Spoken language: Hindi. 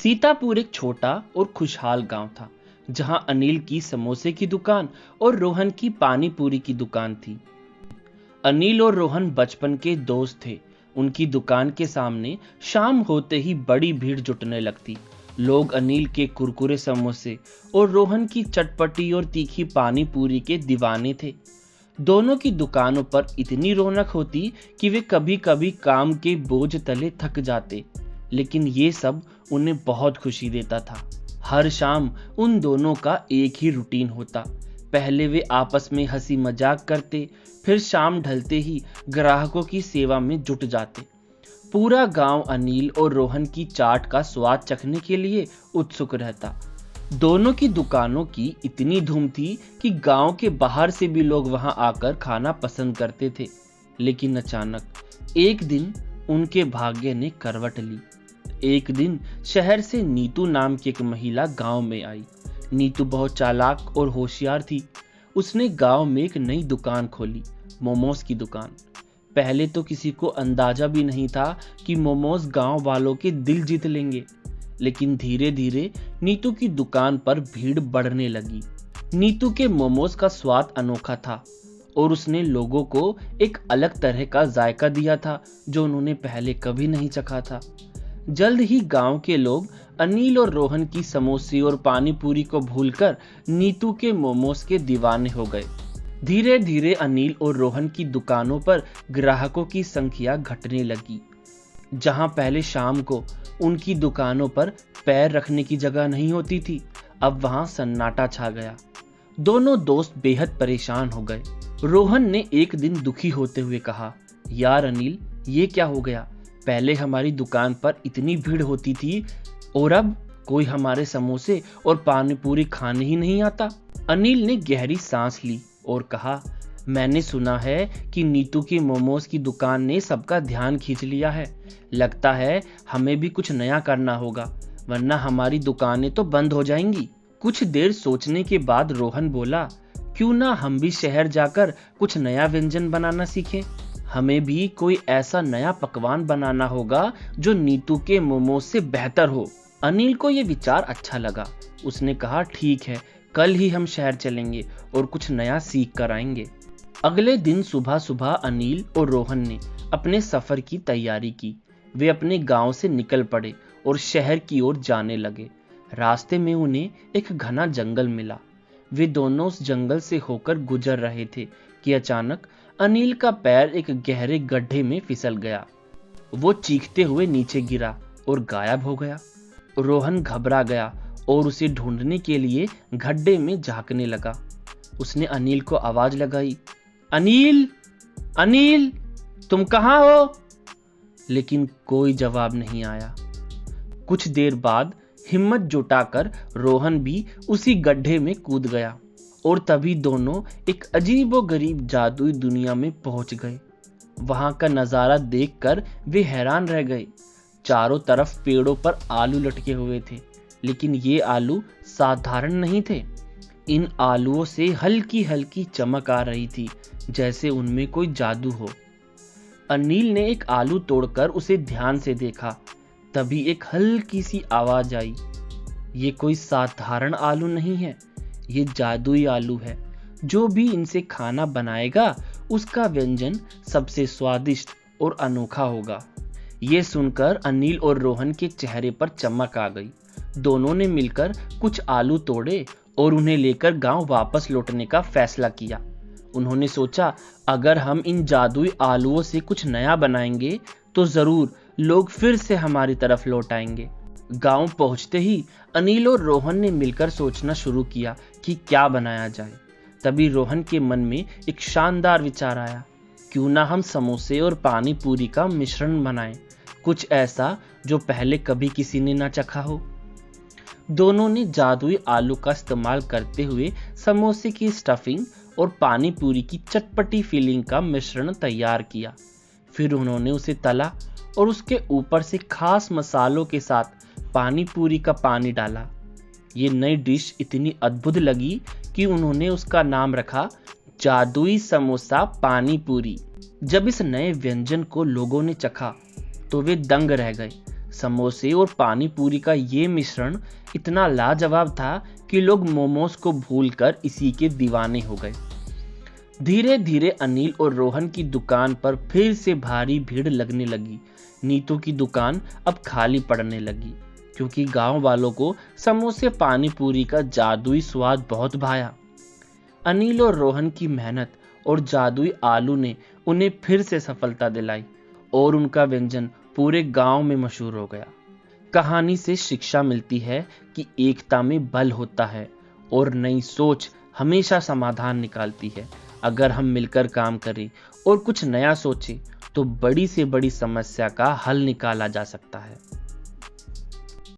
सीतापुर एक छोटा और खुशहाल गांव था, जहां अनिल की समोसे की दुकान और रोहन की पानी पूरी की दुकान थी। अनिल और रोहन बचपन के दोस्त थे। उनकी दुकान के सामने शाम होते ही बड़ी भीड़ जुटने लगती। लोग अनिल के कुरकुरे समोसे और रोहन की चटपटी और तीखी पानी पूरी के दीवाने थे। दोनों की दुकानों पर इतनी रौनक होती कि वे कभी कभी काम के बोझ तले थक जाते, लेकिन ये सब उन्हें बहुत खुशी देता था। हर शाम उन दोनों का एक ही रूटीन होता। पहले वे आपस में हंसी मजाक करते, फिर शाम ढलते ही ग्राहकों की सेवा में जुट जाते। पूरा गांव अनिल और रोहन की चाट का स्वाद चखने के लिए उत्सुक रहता। दोनों की दुकानों की इतनी धूम थी कि गांव के बाहर से भी लोग वहां आकर खाना पसंद करते थे। लेकिन अचानक एक दिन उनके भाग्य ने करवट ली। एक दिन शहर से नीतू नाम की एक महिला गांव में आई। नीतू बहुत चालाक और होशियार थी। उसने गांव में एक नई दुकान खोली, मोमोज की दुकान। पहले तो किसी को अंदाजा भी नहीं था कि मोमोज गांव वालों के दिल जीत लेंगे, लेकिन धीरे धीरे नीतू की दुकान पर भीड़ बढ़ने लगी। नीतू के मोमोज का स्वाद अनोखा था और उसने लोगों को एक अलग तरह का जायका दिया था जो उन्होंने पहले कभी नहीं चखा था। जल्द ही गांव के लोग अनिल और रोहन की समोसे और पानी पूरी को भूलकर नीतू के मोमोज के दीवाने हो गए। धीरे धीरे अनिल और रोहन की दुकानों पर ग्राहकों की संख्या घटने लगी। जहां पहले शाम को उनकी दुकानों पर पैर रखने की जगह नहीं होती थी, अब वहां सन्नाटा छा गया। दोनों दोस्त बेहद परेशान हो गए। रोहन ने एक दिन दुखी होते हुए कहा, यार अनिल, ये क्या हो गया? पहले हमारी दुकान पर इतनी भीड़ होती थी और अब कोई हमारे समोसे और पानी पूरी खाने ही नहीं आता। अनिल ने गहरी सांस ली और कहा, मैंने सुना है कि नीतू की मोमोज की दुकान ने सबका ध्यान खींच लिया है। लगता है हमें भी कुछ नया करना होगा, वरना हमारी दुकानें तो बंद हो जाएंगी। कुछ देर सोचने के बाद रोहन बोला, क्यों ना हम भी शहर जाकर कुछ नया व्यंजन बनाना सीखें। हमें भी कोई ऐसा नया पकवान बनाना होगा जो नीतू के मोमोज से बेहतर हो। अनिल को यह विचार अच्छा लगा। उसने कहा, ठीक है, कल ही हम शहर चलेंगे और कुछ नया सीख कर आएंगे। अगले दिन सुबह सुबह अनिल और रोहन ने अपने सफर की तैयारी की। वे अपने गांव से निकल पड़े और शहर की ओर जाने लगे। रास्ते में उन्हें एक घना जंगल मिला। वे दोनों उस जंगल से होकर गुजर रहे थे कि अचानक अनिल का पैर एक गहरे गड्ढे में फिसल गया। वो चीखते हुए नीचे गिरा और गायब हो गया। रोहन घबरा गया और उसे ढूंढने के लिए गड्ढे में झांकने लगा। उसने अनिल को आवाज लगाई, अनिल, अनिल, तुम कहाँ हो? लेकिन कोई जवाब नहीं आया। कुछ देर बाद हिम्मत जुटाकर रोहन भी उसी गड्ढे में कूद गया और तभी दोनों एक अजीबोगरीब जादुई दुनिया में पहुंच गए। वहां का नजारा देखकर वे हैरान रह गए। चारों तरफ पेड़ों पर आलू लटके हुए थे, लेकिन ये आलू साधारण नहीं थे। इन आलूओं से हल्की हल्की चमक आ रही थी, जैसे उनमें कोई जादू हो। अनिल ने एक आलू तोड़कर उसे ध्यान से देखा। तभी एक हल्की सी आवाज आई, ये कोई साधारण आलू नहीं है, ये जादुई आलू है। जो भी इनसे खाना बनाएगा उसका व्यंजन सबसे स्वादिष्ट और अनोखा होगा। ये सुनकर अनिल और रोहन के चेहरे पर चमक आ गई। दोनों ने मिलकर कुछ आलू तोड़े और उन्हें लेकर गांव वापस लौटने का फैसला किया। उन्होंने सोचा, अगर हम इन जादुई आलूओं से कुछ नया बनाएंगे तो जरूर लोग फिर से हमारी तरफ लौट आएंगे। गांव पहुंचते ही अनिल और रोहन ने मिलकर सोचना शुरू किया कि क्या बनाया जाए। तभी रोहन के मन में एक शानदार विचार आया, क्यों ना हम समोसे और पानी पूरी का मिश्रण बनाएं, कुछ ऐसा जो पहले कभी किसी ने ना चखा हो। दोनों ने जादुई आलू का इस्तेमाल करते हुए समोसे की स्टफिंग और पानी पूरी की चटपटी फीलिंग का मिश्रण तैयार किया। फिर उन्होंने उसे तला और उसके ऊपर से खास मसालों के साथ पानी पूरी का पानी डाला। ये नई डिश इतनी अद्भुत लगी कि उन्होंने उसका नाम रखा जादुई समोसा पानी पूरी। जब इस नए व्यंजन को लोगों ने चखा तो वे दंग रह गए। समोसे और पानी पूरी का ये मिश्रण इतना लाजवाब था कि लोग मोमोज को भूलकर इसी के दीवाने हो गए। धीरे धीरे अनिल और रोहन की दुकान पर फिर से भारी भीड़ लगने लगी। नीतू की दुकान अब खाली पड़ने लगी क्योंकि गांव वालों को समोसे पानी पूरी का जादुई स्वाद बहुत भाया। अनिल और रोहन की मेहनत और जादुई आलू ने उन्हें फिर से सफलता दिलाई और उनका व्यंजन पूरे गांव में मशहूर हो गया। कहानी से शिक्षा मिलती है कि एकता में बल होता है और नई सोच हमेशा समाधान निकालती है। अगर हम मिलकर काम करें और कुछ नया सोचें तो बड़ी से बड़ी समस्या का हल निकाला जा सकता है।